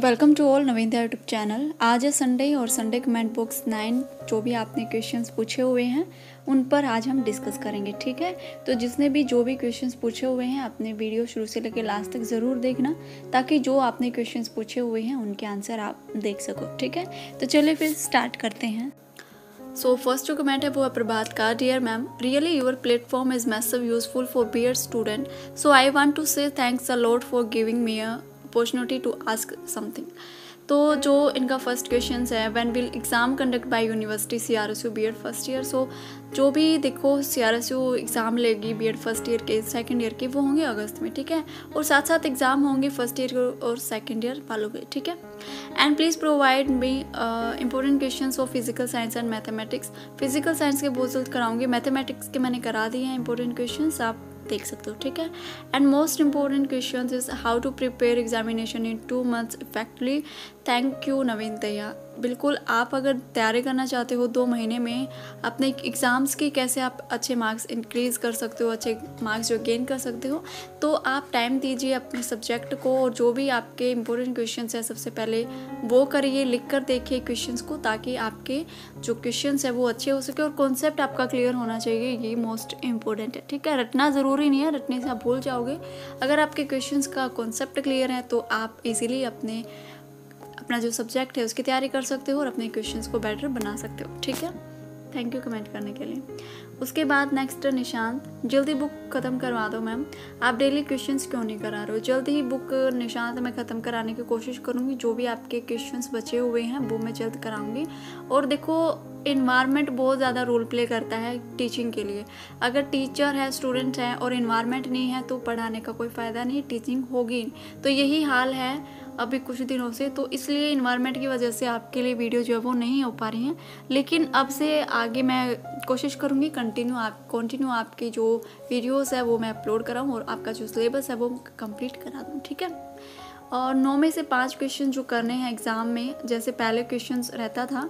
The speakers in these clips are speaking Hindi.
वेलकम टू ऑल नवीनता यूट्यूब चैनल। आज है संडे और संडे कमेंट बॉक्स 9 जो भी आपने क्वेश्चंस पूछे हुए हैं उन पर आज हम डिस्कस करेंगे, ठीक है। तो जिसने भी जो भी क्वेश्चंस पूछे हुए हैं अपने वीडियो शुरू से लेकर लास्ट तक ज़रूर देखना, ताकि जो आपने क्वेश्चंस पूछे हुए हैं उनके आंसर आप देख सको, ठीक है। तो चलिए फिर स्टार्ट करते हैं। सो फर्स्ट जो कमेंट है वो है प्रभात का। Dear ma'am, really your platform is massive useful for BEd student, so I want to say thanks a lot for giving me a opportunity to ask something. तो जो इनका फर्स्ट क्वेश्चन है, when will exam conduct by university CRSU BEd first year. So जो भी देखो CRSU एग्ज़ाम लेगी बीएड फर्स्ट ईयर के सेकंड ईयर के, वो होंगे अगस्त में, ठीक है। और साथ साथ एग्ज़ाम होंगे फर्स्ट ईयर और सेकंड ईयर वालों के, ठीक है। And please provide me important question of physical science and mathematics. Physical science के बहुत जल्द कराऊंगी, मैथमेटिक्स के मैंने करा दिए हैं इंपॉर्टेंट क्वेश्चन, आप देख सकते हो, ठीक है। And most important question is how to prepare examination in 2 months effectively. Thank you Naveen तैया। बिल्कुल, आप अगर तैयारी करना चाहते हो 2 महीने में अपने एग्ज़ाम्स की, कैसे आप अच्छे मार्क्स इंक्रीज़ कर सकते हो, अच्छे मार्क्स जो गेन कर सकते हो, तो आप टाइम दीजिए अपने सब्जेक्ट को और जो भी आपके इंपॉर्टेंट क्वेश्चंस हैं सबसे पहले वो करिए, लिख कर देखिए क्वेश्चंस को, ताकि आपके जो क्वेश्चंस हैं वो अच्छे हो सके और कॉन्सेप्ट आपका क्लियर होना चाहिए, ये मोस्ट इंपॉर्टेंट है, ठीक है। रटना ज़रूरी नहीं है, रटने से आप भूल जाओगे। अगर आपके क्वेश्चंस का कॉन्सेप्ट क्लियर है तो आप इजीली अपना जो सब्जेक्ट है उसकी तैयारी कर सकते हो और अपने क्वेश्चंस को बेटर बना सकते हो, ठीक है। थैंक यू कमेंट करने के लिए। उसके बाद नेक्स्ट निशांत, जल्दी बुक ख़त्म करवा दो मैम, आप डेली क्वेश्चंस क्यों नहीं करा रहे हो। जल्दी ही बुक निशांत मैं ख़त्म कराने की कोशिश करूँगी, जो भी आपके क्वेश्चंस बचे हुए हैं वो मैं जल्द कराऊँगी। और देखो, इन्वायरमेंट बहुत ज़्यादा रोल प्ले करता है टीचिंग के लिए। अगर टीचर है, स्टूडेंट है और इन्वायरमेंट नहीं है तो पढ़ाने का कोई फ़ायदा नहीं, टीचिंग होगी। तो यही हाल है अभी कुछ दिनों से, तो इसलिए इन्वायरमेंट की वजह से आपके लिए वीडियो जो है वो नहीं हो पा रही हैं। लेकिन अब से आगे मैं कोशिश करूँगी कंटिन्यू आपकी जो वीडियोस है वो मैं अपलोड कराऊँ और आपका जो सिलेबस है वो कंप्लीट करा दूँ, ठीक है। और 9 में से 5 क्वेश्चन जो करने हैं एग्ज़ाम में, जैसे पहले क्वेश्चंस रहता था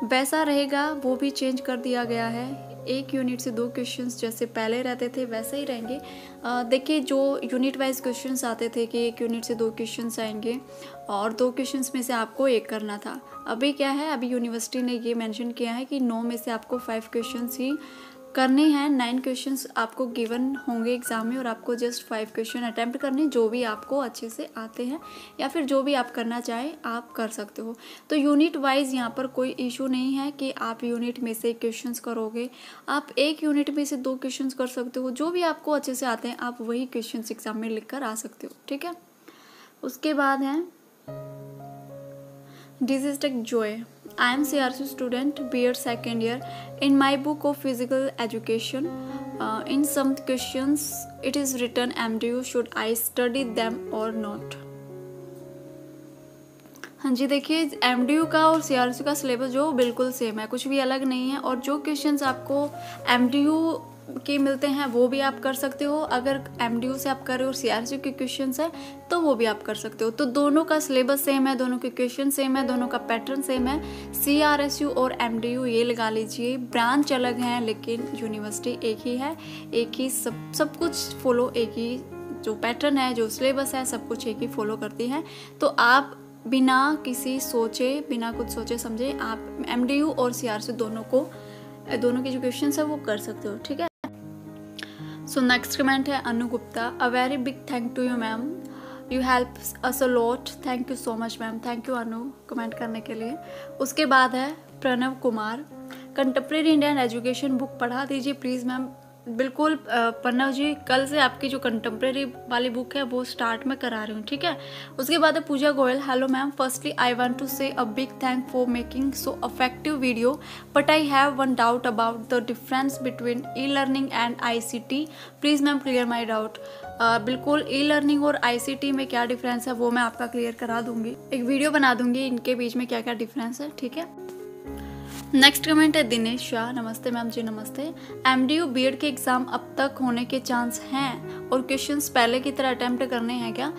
वैसा रहेगा, वो भी चेंज कर दिया गया है। 1 यूनिट से 2 क्वेश्चंस जैसे पहले रहते थे वैसे ही रहेंगे। देखिए, जो यूनिट वाइज क्वेश्चंस आते थे कि 1 यूनिट से 2 क्वेश्चंस आएंगे और 2 क्वेश्चंस में से आपको 1 करना था। अभी क्या है, अभी यूनिवर्सिटी ने ये मेंशन किया है कि 9 में से आपको 5 क्वेश्चंस ही करने हैं। 9 क्वेश्चंस आपको गिवन होंगे एग्ज़ाम में और आपको जस्ट 5 क्वेश्चन अटैम्प्ट करने, जो भी आपको अच्छे से आते हैं या फिर जो भी आप करना चाहें आप कर सकते हो। तो यूनिट वाइज यहाँ पर कोई इशू नहीं है कि आप यूनिट में से क्वेश्चंस करोगे, आप 1 यूनिट में से 2 क्वेश्चंस कर सकते हो। जो भी आपको अच्छे से आते हैं आप वही क्वेश्चंस एग्ज़ाम में लिख कर आ सकते हो, ठीक है। उसके बाद है Disease Tech Joy. I am CRSU student, BEd second year. In my book of physical education, in some questions it is written MDU. Should I study them or not? हाँ जी, देखिए MDU का और CRSU का सिलेबस जो बिल्कुल सेम है, कुछ भी अलग नहीं है। और जो क्वेश्चंस आपको MDU के मिलते हैं वो भी आप कर सकते हो। अगर MDU से आप कर रहे हो और CRSU के क्वेश्चंस है तो वो भी आप कर सकते हो। तो दोनों का सिलेबस सेम है, दोनों के क्वेश्चन सेम है, दोनों का पैटर्न सेम है। CRSU और MDU ये लगा लीजिए, ब्रांच अलग हैं लेकिन यूनिवर्सिटी एक ही है, एक ही सब कुछ फॉलो, एक ही जो पैटर्न है, जो सिलेबस है, सब कुछ एक ही फॉलो करती है। तो आप बिना कुछ सोचे समझे आप MDU और CRSU दोनों के जो क्वेश्चन है वो कर सकते हो, ठीक है। सो नेक्स्ट कमेंट है Anu Gupta. A very big thank to you ma'am, you help us a lot. Thank you so much ma'am. Thank you Anu comment करने के लिए। उसके बाद है Pranav Kumar, contemporary Indian education book पढ़ा दीजिए प्लीज़ मैम। बिल्कुल प्रणव जी, कल से आपकी जो कंटेम्प्रेरी वाली बुक है वो स्टार्ट में करा रही हूँ, ठीक है। उसके बाद है Pooja Goyal. Hello ma'am, firstly I want to say a big thank for making so effective video, but I have one doubt about the difference between e learning and ICT। Please ma'am clear my doubt. बिल्कुल, ई-लर्निंग और ICT में क्या डिफरेंस है वो मैं आपका क्लियर करा दूंगी, एक वीडियो बना दूंगी इनके बीच में क्या क्या डिफरेंस है, ठीक है। नेक्स्ट कमेंट है दिनेश शाह, नमस्ते मैम जी नमस्ते। एमडीयू बीएड के एग्ज़ाम अब तक होने के चांस हैं और क्वेश्चंस पहले की तरह अटैम्प्ट करने हैं क्या?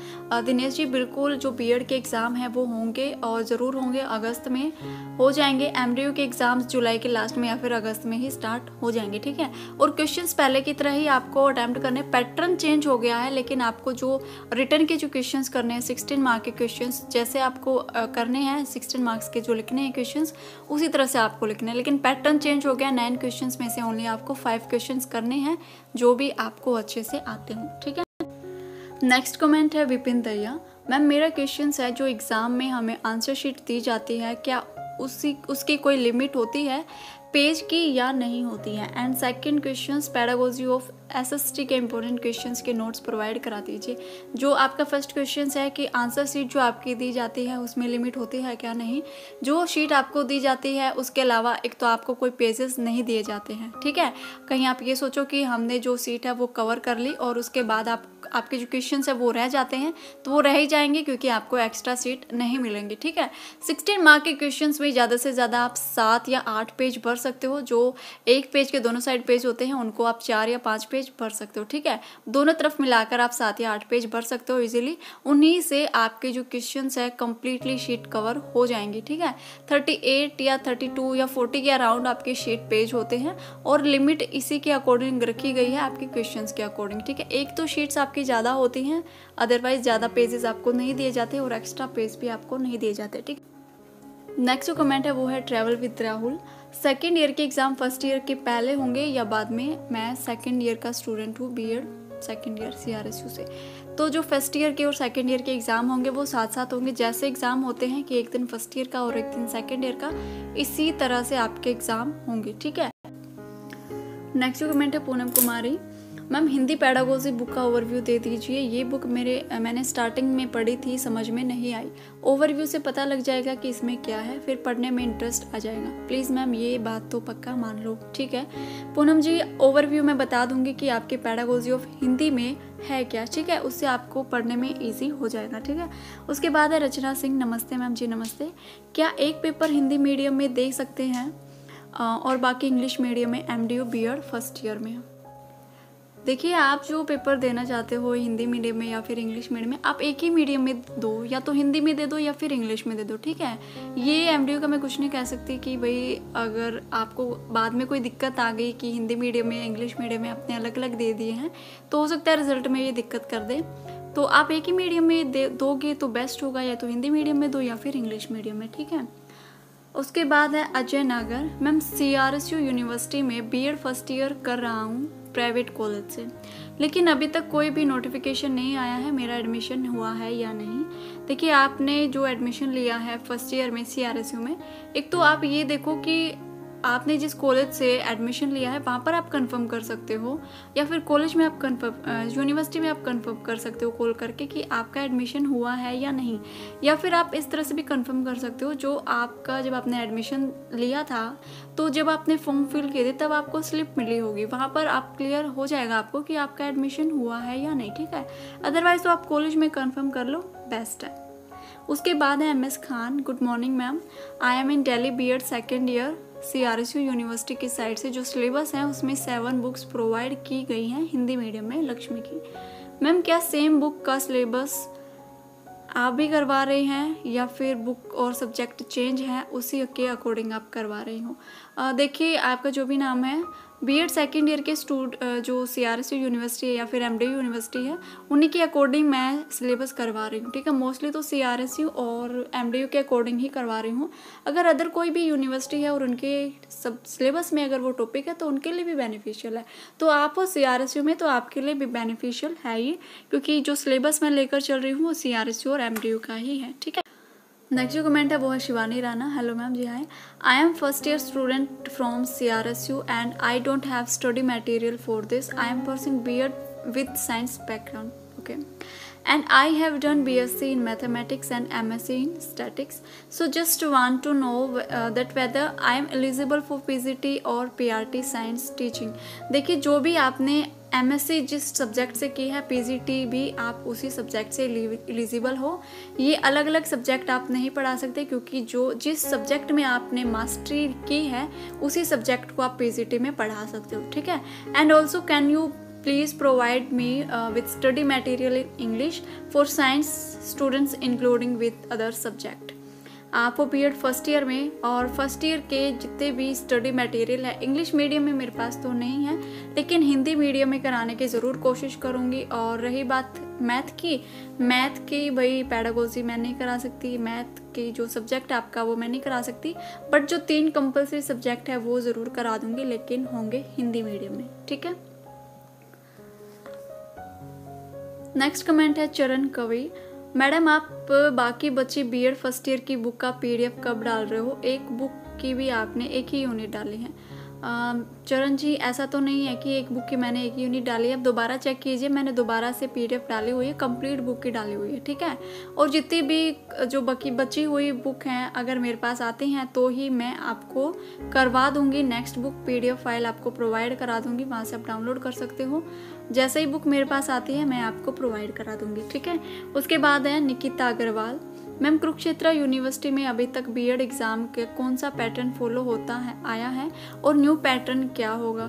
दिनेश जी बिल्कुल, जो बीएड के एग्ज़ाम हैं वो होंगे और ज़रूर होंगे, अगस्त में हो जाएंगे। एमडीयू के एग्ज़ाम्स जुलाई के लास्ट में या फिर अगस्त में ही स्टार्ट हो जाएंगे, ठीक है। और क्वेश्चंस पहले की तरह ही आपको अटैम्प्ट करने, पैटर्न चेंज हो गया है लेकिन आपको जो रिटर्न के जो क्वेश्चंस करने हैं 16 मार्क के क्वेश्चंस जैसे आपको करने हैं, 16 मार्क्स के जो लिखने हैं क्वेश्चंस उसी तरह से आपको लिखना है, लेकिन पैटर्न चेंज हो गया। 9 क्वेश्चंस में से ओनली आपको 5 क्वेश्चंस करने हैं जो भी आपको अच्छे से आते हों, ठीक है। नेक्स्ट कमेंट है विपिन दरिया, मैम मेरा क्वेश्चन है जो एग्ज़ाम में हमें आंसर शीट दी जाती है क्या उसकी कोई लिमिट होती है पेज की या नहीं होती है? And second questions pedagogy of SST के इंपॉर्टेंट क्वेश्चंस के नोट्स प्रोवाइड करा दीजिए। जो आपका फर्स्ट क्वेश्चन है कि आंसर शीट जो आपकी दी जाती है उसमें लिमिट होती है क्या? नहीं, जो शीट आपको दी जाती है उसके अलावा एक तो आपको कोई पेजेस नहीं दिए जाते हैं, ठीक है। कहीं आप ये सोचो कि हमने जो सीट है वो कवर कर ली और उसके बाद आपके जो क्वेश्चन है वो रह जाते हैं, तो वो रह ही जाएंगे क्योंकि आपको एक्स्ट्रा सीट नहीं मिलेंगी, ठीक है। 16 मार्क के क्वेश्चन में ज़्यादा से ज़्यादा आप 7 या 8 पेज भर सकते हो। जो एक पेज के दोनों साइड पेज होते हैं उनको आप 4 या 5 पेज भर सकते हो, ठीक है। दोनों तरफ मिलाकर आप 7 या 8 पेज भर सकते हो इजीली। उन्हीं से आपके जो क्वेश्चंस है कंप्लीटली शीट कवर हो जाएंगी, ठीक है। 38 या 32 या 40 के अराउंड आपके शीट पेज होते हैं और लिमिट इसी के अकॉर्डिंग रखी गई है, आपके क्वेश्चंस के अकॉर्डिंग, ठीक है। एक तो शीट्स आपकी ज़्यादा होती हैं, अदरवाइज ज़्यादा पेजेस आपको नहीं दिए जाते और एक्स्ट्रा पेज भी आपको नहीं दिए जाते, ठीक। नेक्स्ट जो कमेंट है वो है travel with Rahul, second year के एग्ज़ाम फर्स्ट ईयर के पहले होंगे या बाद में? मैं सेकेंड ईयर का स्टूडेंट हूँ, बीएड सेकेंड ईयर CRSU से। तो जो फर्स्ट ईयर के और सेकेंड ईयर के एग्ज़ाम होंगे वो साथ साथ होंगे। जैसे एग्ज़ाम होते हैं कि एक दिन फर्स्ट ईयर का और एक दिन सेकेंड ईयर का, इसी तरह से आपके एग्ज़ाम होंगे, ठीक है। नेक्स्ट जो कमेंट है पूनम कुमारी, मैम हिंदी पेडागोजी बुक का ओवरव्यू दे दीजिए। ये बुक मैंने स्टार्टिंग में पढ़ी थी, समझ में नहीं आई। ओवरव्यू से पता लग जाएगा कि इसमें क्या है, फिर पढ़ने में इंटरेस्ट आ जाएगा। प्लीज़ मैम ये बात तो पक्का मान लो, ठीक है। पूनम जी ओवरव्यू मैं बता दूंगी कि आपके पेडागोजी ऑफ हिंदी में है क्या, ठीक है। उससे आपको पढ़ने में ईजी हो जाएगा, ठीक है। उसके बाद है रचना सिंह, नमस्ते मैम जी नमस्ते। क्या एक पेपर हिंदी मीडियम में दे सकते हैं और बाकी इंग्लिश मीडियम में? MDU BEd फर्स्ट ईयर में। देखिए आप जो पेपर देना चाहते हो हिंदी मीडियम में या फिर इंग्लिश मीडियम में, आप एक ही मीडियम में दो, या तो हिंदी में दे दो या फिर इंग्लिश में दे दो, ठीक है। ये MDU का मैं कुछ नहीं कह सकती कि भाई अगर आपको बाद में कोई दिक्कत आ गई कि हिंदी मीडियम में इंग्लिश मीडियम में आपने अलग अलग दे दिए हैं तो हो सकता है रिजल्ट में ये दिक्कत कर दे। तो आप एक ही मीडियम में दोगे तो बेस्ट होगा, या तो हिंदी मीडियम में दो या फिर इंग्लिश मीडियम में, ठीक है। उसके बाद है अजय नागर, मैम CRSU यूनिवर्सिटी में BEd फर्स्ट ईयर कर रहा हूँ प्राइवेट कॉलेज से, लेकिन अभी तक कोई भी नोटिफिकेशन नहीं आया है मेरा एडमिशन हुआ है या नहीं। देखिए आपने जो एडमिशन लिया है फर्स्ट ईयर में CRSU में, एक तो आप ये देखो कि आपने जिस कॉलेज से एडमिशन लिया है वहाँ पर आप कंफर्म कर सकते हो, या फिर कॉलेज में आप कंफर्म, यूनिवर्सिटी में आप कंफर्म कर सकते हो कॉल करके कि आपका एडमिशन हुआ है या नहीं। या फिर आप इस तरह से भी कंफर्म कर सकते हो, जो आपका जब आपने एडमिशन लिया था तो जब आपने फॉर्म फिल किए थे तब आपको स्लिप मिली होगी, वहाँ पर आप क्लियर हो जाएगा आपको कि आपका एडमिशन हुआ है या नहीं, ठीक है। अदरवाइज तो आप कॉलेज में कंफर्म कर लो, बेस्ट है। उसके बाद है MS Khan, good morning ma'am, I am in Delhi BEd second year CRSU university की साइड से जो सिलेबस है उसमें 7 बुक्स प्रोवाइड की गई हैं हिंदी मीडियम में लक्ष्मी की। मैम क्या सेम बुक का सिलेबस आप भी करवा रहे हैं या फिर बुक और सब्जेक्ट चेंज है उसी के अकॉर्डिंग आप करवा रही हो? देखिए आपका जो भी नाम है BEd सेकेंड ईयर के जो CRSU यूनिवर्सिटी है या फिर MDU यूनिवर्सिटी है उन्हीं के अकॉर्डिंग मैं सिलेबस करवा रही हूँ, ठीक है। मोस्टली तो CRSU और MDU के अकॉर्डिंग ही करवा रही हूँ। अगर अदर कोई भी यूनिवर्सिटी है और उनके सब सिलेबस में अगर वो टॉपिक है तो उनके लिए भी बेनिफिशियल है। तो आप हो CRSU में तो आपके लिए भी बेनिफिशियल है ही, क्योंकि जो सिलेबस मैं लेकर चल रही हूँ वो CRSU और MDU का ही है, ठीक है। नेक्स्ट जो कमेंट है वो है Shivani Rana, hello ma'am ji hi, I am first year student from CRSU and I don't have study material for this, I am pursuing BEd with science background, okay. and I have done BSc in mathematics and MSc in statics. So just want to know that whether I am eligible for PGT और PRT साइंस टीचिंग। देखिए जो भी आपने MSc जिस सब्जेक्ट से की है, PGT भी आप उसी सब्जेक्ट से एलिजिबल हो। ये अलग अलग सब्जेक्ट आप नहीं पढ़ा सकते, क्योंकि जिस सब्जेक्ट में आपने मास्टरी की है उसी सब्जेक्ट को आप PGT में पढ़ा सकते हो, ठीक है। And also can you please provide me with study material in English for science students including with other subject. आपको बीएड फर्स्ट ईयर में और फर्स्ट ईयर के जितने भी स्टडी मटेरियल है, इंग्लिश मीडियम में मेरे पास तो नहीं है, लेकिन हिंदी मीडियम में कराने की ज़रूर कोशिश करूँगी। और रही बात मैथ की भाई पेडागोजी मैं नहीं करा सकती, मैथ की जो सब्जेक्ट आपका वो मैं नहीं करा सकती, बट जो 3 कंपल्सरी सब्जेक्ट है वो ज़रूर करा दूँगी, लेकिन होंगे हिंदी मीडियम में, ठीक है। नेक्स्ट कमेंट है चरण कवि। मैडम आप बाकी बची बीएड फर्स्ट ईयर की बुक का PDF कब डाल रहे हो? एक बुक की भी आपने एक ही यूनिट डाली है। चरण जी ऐसा तो नहीं है कि एक बुक की मैंने एक यूनिट डाली है, आप दोबारा चेक कीजिए, मैंने दोबारा से PDF डाली हुई है, कंप्लीट बुक की डाली हुई है, ठीक है। और जितनी भी जो बची हुई बुक हैं अगर मेरे पास आती हैं तो ही मैं आपको करवा दूंगी, नेक्स्ट बुक PDF फाइल आपको प्रोवाइड करा दूंगी, वहाँ से आप डाउनलोड कर सकते हो। जैसे ही बुक मेरे पास आती है मैं आपको प्रोवाइड करा दूंगी, ठीक है। उसके बाद है निकिता अग्रवाल। मैम कुरुक्षेत्र यूनिवर्सिटी में अभी तक बीएड एग्ज़ाम के कौन सा पैटर्न फॉलो होता है आया है और न्यू पैटर्न क्या होगा?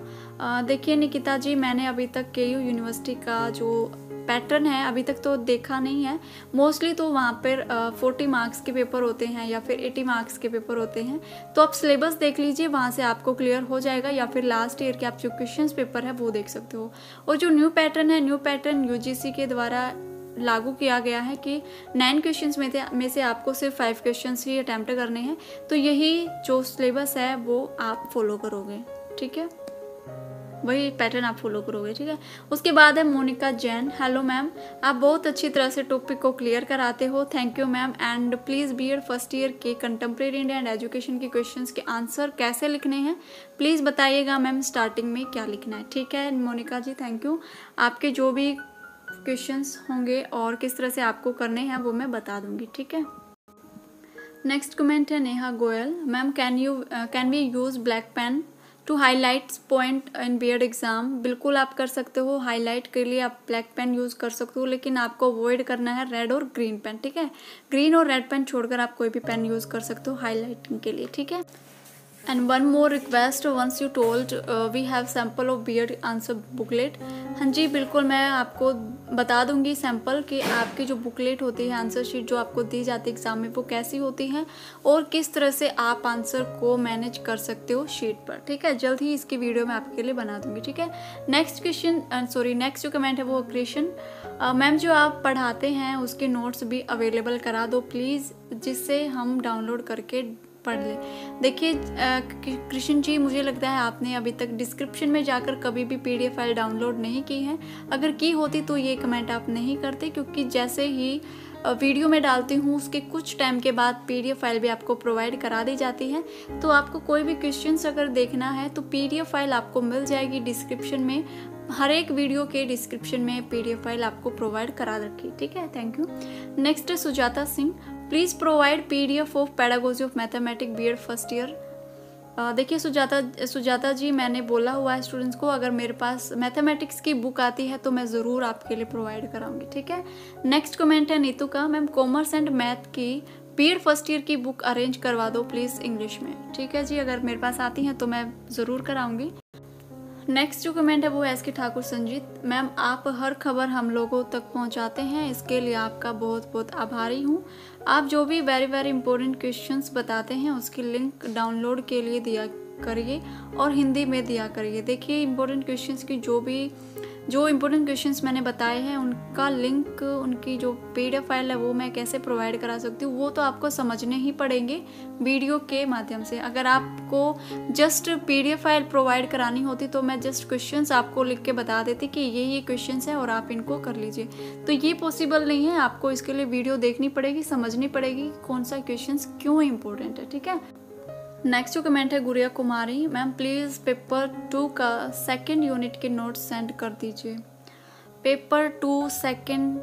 देखिए निकिता जी, मैंने अभी तक KU यूनिवर्सिटी का जो पैटर्न है अभी तक तो देखा नहीं है। मोस्टली तो वहाँ पर 40 मार्क्स के पेपर होते हैं या फिर 80 मार्क्स के पेपर होते हैं, तो आप सिलेबस देख लीजिए, वहाँ से आपको क्लियर हो जाएगा, या फिर लास्ट ईयर के आप जो क्वेश्चंस पेपर है वो देख सकते हो। और जो न्यू पैटर्न है, न्यू पैटर्न UGC के द्वारा लागू किया गया है कि 9 क्वेश्चंस में से आपको सिर्फ 5 क्वेश्चंस ही अटैम्प्ट करने हैं, तो यही जो सिलेबस है वो आप फॉलो करोगे, ठीक है, वही पैटर्न आप फॉलो करोगे, ठीक है। उसके बाद है मोनिका जैन। हेलो मैम, आप बहुत अच्छी तरह से टॉपिक को क्लियर कराते हो, thank you ma'am. And please BEd first year के कंटेम्प्रेरी इंडिया एंड एजुकेशन के क्वेश्चंस के आंसर कैसे लिखने हैं प्लीज़ बताइएगा मैम, स्टार्टिंग में क्या लिखना है, ठीक है मोनिका जी, थैंक यू। आपके जो भी क्वेश्चंस होंगे और किस तरह से आपको करने हैं वो मैं बता दूंगी, ठीक है। नेक्स्ट कमेंट है Neha Goyal. Ma'am can we use black pen to highlight point in BEd exam? बिल्कुल आप कर सकते हो, हाईलाइट के लिए आप ब्लैक पेन यूज़ कर सकते हो, लेकिन आपको अवॉइड करना है रेड और ग्रीन पेन, ठीक है। ग्रीन और रेड पेन छोड़कर आप कोई भी पेन यूज़ कर सकते हो हाईलाइटिंग के लिए, ठीक है। And one more request, once you told we have sample of BEd answer booklet. हाँ जी बिल्कुल, मैं आपको बता दूंगी सैम्पल कि आपकी जो बुकलेट होती है, आंसर शीट जो आपको दी जाती है एग्जाम में, वो कैसी होती है और किस तरह से आप आंसर को मैनेज कर सकते हो शीट पर, ठीक है। जल्द ही इसकी वीडियो मैं आपके लिए बना दूंगी, ठीक है। नेक्स्ट जो कमेंट है वो क्रिएशन। मैम जो आप पढ़ाते हैं उसके नोट्स भी अवेलेबल करा दो प्लीज़, जिससे हम डाउनलोड करके पढ़ ले। देखिए कृष्ण जी, मुझे लगता है आपने अभी तक डिस्क्रिप्शन में जाकर कभी भी PDF फाइल डाउनलोड नहीं की है, अगर की होती तो ये कमेंट आप नहीं करते, क्योंकि जैसे ही वीडियो में डालती हूँ उसके कुछ टाइम के बाद PDF फाइल भी आपको प्रोवाइड करा दी जाती है। तो आपको कोई भी क्वेश्चंस अगर देखना है तो PDF फाइल आपको मिल जाएगी डिस्क्रिप्शन में, हर एक वीडियो के डिस्क्रिप्शन में PDF फाइल आपको प्रोवाइड करा रखी, ठीक है, थैंक यू। नेक्स्ट है Sujata Singh. Please provide PDF of pedagogy of mathematics BEd first year. देखिए सुजाता जी, मैंने बोला हुआ है स्टूडेंट्स को, अगर मेरे पास मैथमेटिक्स की बुक आती है तो मैं ज़रूर आपके लिए प्रोवाइड कराऊंगी, ठीक है। नेक्स्ट कमेंट है नीतू का। मैम कॉमर्स एंड मैथ की बीएड फर्स्ट ईयर की बुक अरेंज करवा दो प्लीज़ इंग्लिश में, ठीक है जी, अगर मेरे पास आती हैं तो मैं ज़रूर कराऊंगी। नेक्स्ट जो कमेंट है वो है SK ठाकुर संजीत। मैम आप हर खबर हम लोगों तक पहुंचाते हैं, इसके लिए आपका बहुत बहुत आभारी हूं। आप जो भी वेरी इंपॉर्टेंट क्वेश्चंस बताते हैं उसकी लिंक डाउनलोड के लिए दिया करिए और हिंदी में दिया करिए। देखिए इंपॉर्टेंट क्वेश्चंस की जो इम्पोर्टेंट क्वेश्चंस मैंने बताए हैं उनका लिंक, उनकी जो PDF फाइल है वो मैं कैसे प्रोवाइड करा सकती हूँ, वो तो आपको समझने ही पड़ेंगे वीडियो के माध्यम से। अगर आपको जस्ट PDF फाइल प्रोवाइड करानी होती तो मैं जस्ट क्वेश्चंस आपको लिख के बता देती कि ये क्वेश्चंस हैं और आप इनको कर लीजिए, तो ये पॉसिबल नहीं है। आपको इसके लिए वीडियो देखनी पड़ेगी, समझनी पड़ेगी कौन सा क्वेश्चंस क्यों इम्पोर्टेंट है, ठीक है। नेक्स्ट जो कमेंट है गुड़िया कुमारी। मैम प्लीज़ पेपर 2 का सेकंड यूनिट के नोट्स सेंड कर दीजिए। Paper 2 second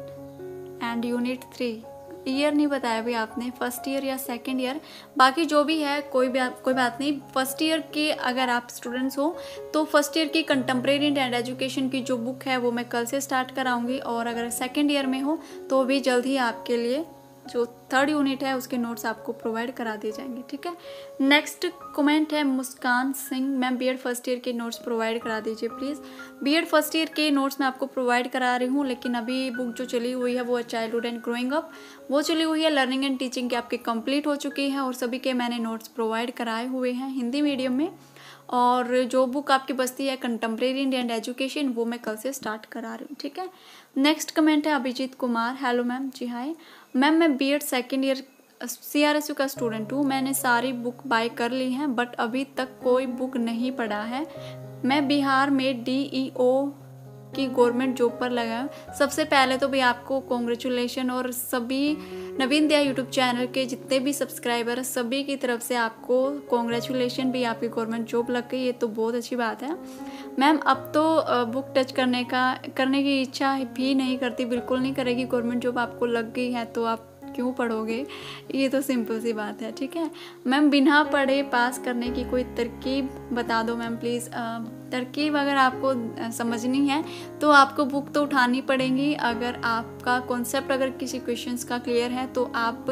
and unit 3। Year नहीं बताया भाई आपने, फर्स्ट ईयर या सेकंड ईयर। बाकी जो भी है कोई बात नहीं। फर्स्ट ईयर के अगर आप स्टूडेंट्स हो तो फर्स्ट ईयर की कंटेम्प्रेरी एंड एजुकेशन की जो बुक है वो मैं कल से स्टार्ट कराऊंगी, और अगर सेकंड ईयर में हो तो भी जल्द ही आपके लिए जो थर्ड यूनिट है उसके नोट्स आपको प्रोवाइड करा दिए जाएंगे, ठीक है। नेक्स्ट कमेंट है Muskan Singh, ma'am BEd first year के नोट्स प्रोवाइड करा दीजिए प्लीज़। बीएड फर्स्ट ईयर के नोट्स मैं आपको प्रोवाइड करा रही हूँ, लेकिन अभी बुक जो चली हुई है वो है चाइल्डहुड एंड ग्रोइंग अप, वो चली हुई है। लर्निंग एंड टीचिंग के आपके कंप्लीट हो चुकी है और सभी के मैंने नोट्स प्रोवाइड कराए हुए हैं हिंदी मीडियम में। और जो बुक आपकी बचती है कंटेम्प्रेरी एंड एजुकेशन वो मैं कल से स्टार्ट करा रही हूँ, ठीक है। नेक्स्ट कमेंट है Abhijit Kumar, hello ma'am. Ji hi ma'am, मैं बीएड सेकेंड ईयर CRSU का स्टूडेंट हूँ। मैंने सारी बुक बाय कर ली हैं बट अभी तक कोई बुक नहीं पढ़ा है। मैं बिहार में DEO की गवर्नमेंट जॉब पर लगा हूँ। सबसे पहले तो भाई आपको कॉन्ग्रेचुलेशन, और सभी नवीन दया यूट्यूब चैनल के जितने भी सब्सक्राइबर हैं सभी की तरफ से आपको कॉन्ग्रेचुलेशन भी, आपकी गवर्नमेंट जॉब लग गई, ये तो बहुत अच्छी बात है। मैम अब तो बुक टच करने की इच्छा भी नहीं करती, बिल्कुल नहीं करेगी। गवर्नमेंट जॉब आपको लग गई है तो आप क्यों पढ़ोगे, ये तो सिंपल सी बात है, ठीक है। मैम बिना पढ़े पास करने की कोई तरकीब बता दो मैम प्लीज़। तरकीब अगर आपको समझनी है तो आपको बुक तो उठानी पड़ेगी। अगर आपका कॉन्सेप्ट अगर किसी क्वेश्चंस का क्लियर है तो आप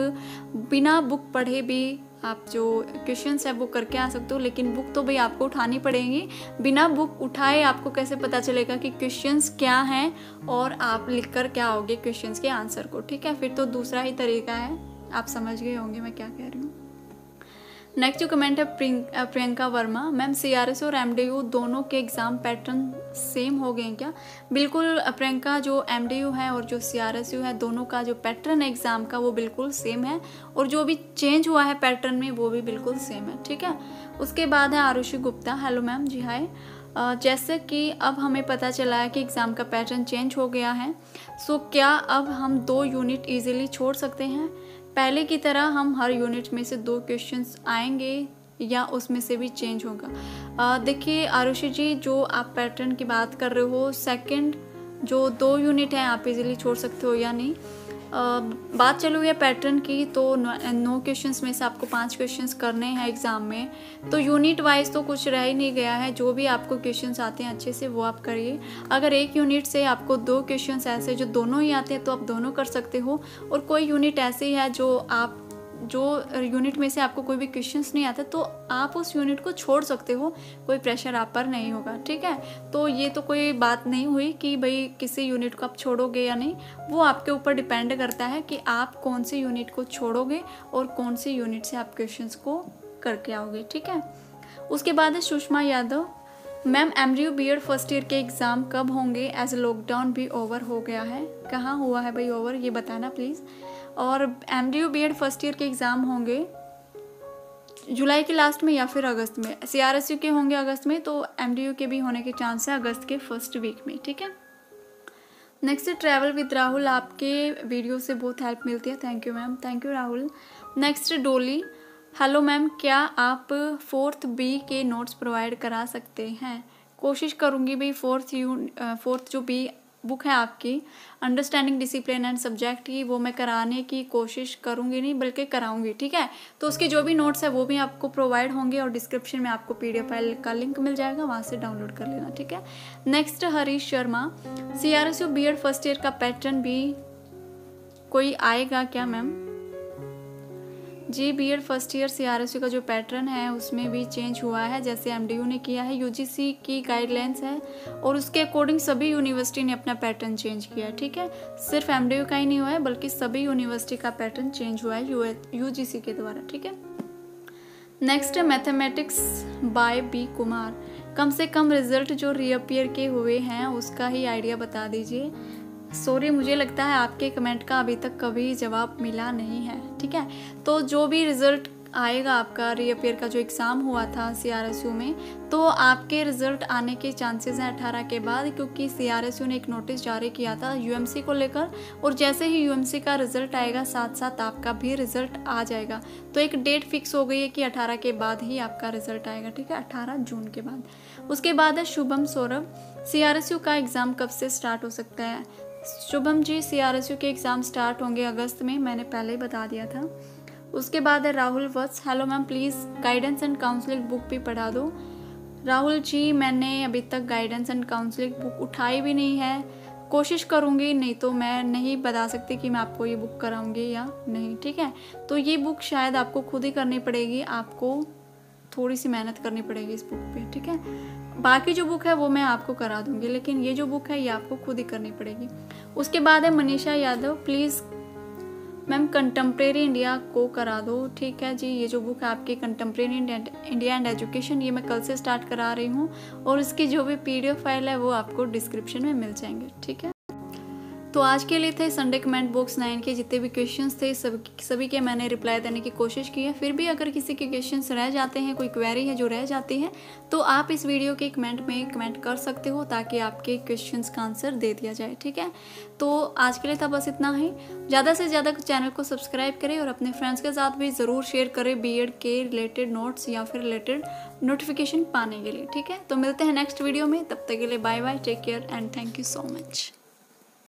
बिना बुक पढ़े भी आप जो क्वेश्चंस है वो करके आ सकते हो, लेकिन बुक तो भाई आपको उठानी पड़ेगी। बिना बुक उठाए आपको कैसे पता चलेगा कि क्वेश्चंस क्या हैं और आप लिख कर क्या आओगे क्वेश्चंस के आंसर को, ठीक है। फिर तो दूसरा ही तरीका है, आप समझ गए होंगे मैं क्या कह रही हूँ। नेक्स्ट जो कमेंट है प्रियंका वर्मा, मैम CRSU और MDU दोनों के एग्ज़ाम पैटर्न सेम हो गए हैं क्या? बिल्कुल प्रियंका, जो MDU है और जो CRSU है दोनों का जो पैटर्न है एग्ज़ाम का वो बिल्कुल सेम है, और जो भी चेंज हुआ है पैटर्न में वो भी बिल्कुल सेम है, ठीक है। उसके बाद है आरुषि गुप्ता, हेलो मैम। जी हाय। जैसे कि अब हमें पता चला है कि एग्ज़ाम का पैटर्न चेंज हो गया है, सो क्या अब हम 2 यूनिट ईजिली छोड़ सकते हैं? पहले की तरह हम हर यूनिट में से 2 क्वेश्चंस आएंगे या उसमें से भी चेंज होगा? देखिए आरुषि जी, जो आप पैटर्न की बात कर रहे हो, सेकंड जो 2 यूनिट हैं आप इजीली छोड़ सकते हो या नहीं। बात चलो ये पैटर्न की, तो 9 क्वेश्चंस में से आपको 5 क्वेश्चंस करने हैं एग्ज़ाम में, तो यूनिट वाइज तो कुछ रह ही नहीं गया है। जो भी आपको क्वेश्चंस आते हैं अच्छे से वो आप करिए। अगर एक यूनिट से आपको 2 क्वेश्चंस ऐसे जो दोनों ही आते हैं तो आप दोनों कर सकते हो, और कोई यूनिट ऐसी है जो यूनिट में से आपको कोई भी क्वेश्चंस नहीं आता तो आप उस यूनिट को छोड़ सकते हो, कोई प्रेशर आप पर नहीं होगा, ठीक है। तो ये तो कोई बात नहीं हुई कि भाई किसी यूनिट को आप छोड़ोगे या नहीं, वो आपके ऊपर डिपेंड करता है कि आप कौन सी यूनिट को छोड़ोगे और कौन सी यूनिट से आप क्वेश्चंस को करके आओगे, ठीक है। उसके बाद है Sushma Yadav, ma'am MDU BED first year के एग्ज़ाम कब होंगे एज लॉकडाउन भी ओवर हो गया है? कहाँ हुआ है भाई ओवर, ये बताना प्लीज़। और MDU BED फर्स्ट ईयर के एग्ज़ाम होंगे जुलाई के लास्ट में या फिर अगस्त में। CRSU के होंगे अगस्त में, तो MDU के भी होने के चांस है अगस्त के फर्स्ट वीक में, ठीक है। नेक्स्ट ट्रैवल विद राहुल, आपके वीडियो से बहुत हेल्प मिलती है, thank you ma'am, thank you Rahul. Next डोली, हेलो मैम, क्या आप 4th B के नोट्स प्रोवाइड करा सकते हैं? कोशिश करूँगी भाई। 4th जो B बुक है आपकी अंडरस्टैंडिंग डिसिप्लिन एंड सब्जेक्ट की, वो मैं कराने की कोशिश करूँगी, नहीं बल्कि कराऊँगी, ठीक है। तो उसके जो भी नोट्स है वो भी आपको प्रोवाइड होंगे, और डिस्क्रिप्शन में आपको PDF फाइल का लिंक मिल जाएगा, वहाँ से डाउनलोड कर लेना, ठीक है। Next Harish Sharma, CRSU BED first year का पैटर्न भी कोई आएगा क्या मैम? जी, BED फर्स्ट ईयर CRSU का जो पैटर्न है उसमें भी चेंज हुआ है, जैसे MDU ने किया है। UGC की गाइडलाइंस है और उसके अकॉर्डिंग सभी यूनिवर्सिटी ने अपना पैटर्न चेंज किया है, ठीक है। सिर्फ MDU का ही नहीं हुआ है बल्कि सभी यूनिवर्सिटी का पैटर्न चेंज हुआ है UGC के द्वारा, ठीक है। Next mathematics by B Kumar, कम से कम रिजल्ट जो रीअपियर के हुए हैं उसका ही आइडिया बता दीजिए। सॉरी, मुझे लगता है आपके कमेंट का अभी तक कभी जवाब मिला नहीं है, ठीक है। तो जो भी रिज़ल्ट आएगा आपका रीअपियर का जो एग्ज़ाम हुआ था CRSU में, तो आपके रिज़ल्ट आने के चांसेस हैं 18 के बाद, क्योंकि CRSU ने एक नोटिस जारी किया था UMC को लेकर, और जैसे ही UMC का रिज़ल्ट आएगा साथ साथ आपका भी रिज़ल्ट आ जाएगा। तो एक डेट फिक्स हो गई है कि 18 के बाद ही आपका रिज़ल्ट आएगा, ठीक है, 18 जून के बाद। उसके बाद है शुभम सौरभ, CRSU का एग्ज़ाम कब से स्टार्ट हो सकता है? शुभम जी, CRSU के एग्ज़ाम स्टार्ट होंगे अगस्त में, मैंने पहले ही बता दिया था। उसके बाद है Rahul Vats, hello ma'am please guidance and counselling book भी पढ़ा दो। राहुल जी, मैंने अभी तक गाइडेंस एंड काउंसलिंग बुक उठाई भी नहीं है, कोशिश करूँगी, नहीं तो मैं नहीं बता सकती कि मैं आपको ये बुक कराऊँगी या नहीं, ठीक है। तो ये बुक शायद आपको खुद ही करनी पड़ेगी, आपको थोड़ी सी मेहनत करनी पड़ेगी इस बुक पे, ठीक है। बाकी जो बुक है वो मैं आपको करा दूँगी, लेकिन ये जो बुक है ये आपको खुद ही करनी पड़ेगी। उसके बाद है Manisha Yadav, please ma'am contemporary India को करा दो, ठीक है जी। ये जो बुक है आपकी कंटेम्प्रेरी इंडिया एंड एजुकेशन, ये मैं कल से स्टार्ट करा रही हूँ और इसकी जो भी PDF फाइल है वो आपको डिस्क्रिप्शन में मिल जाएंगे, ठीक है। तो आज के लिए थे संडे कमेंट बॉक्स 9 के जितने भी क्वेश्चंस थे सभी के मैंने रिप्लाई देने की कोशिश की है। फिर भी अगर किसी के क्वेश्चंस रह जाते हैं, कोई क्वेरी है जो रह जाती है, तो आप इस वीडियो के कमेंट में कमेंट कर सकते हो ताकि आपके क्वेश्चंस का आंसर दे दिया जाए, ठीक है। तो आज के लिए था बस इतना ही। ज़्यादा से ज़्यादा चैनल को सब्सक्राइब करें और अपने फ्रेंड्स के साथ भी ज़रूर शेयर करें BEd के रिलेटेड नोट्स या फिर रिलेटेड नोटिफिकेशन पाने के लिए, ठीक है। तो मिलते हैं नेक्स्ट वीडियो में, तब तक के लिए bye bye, take care and thank you so much.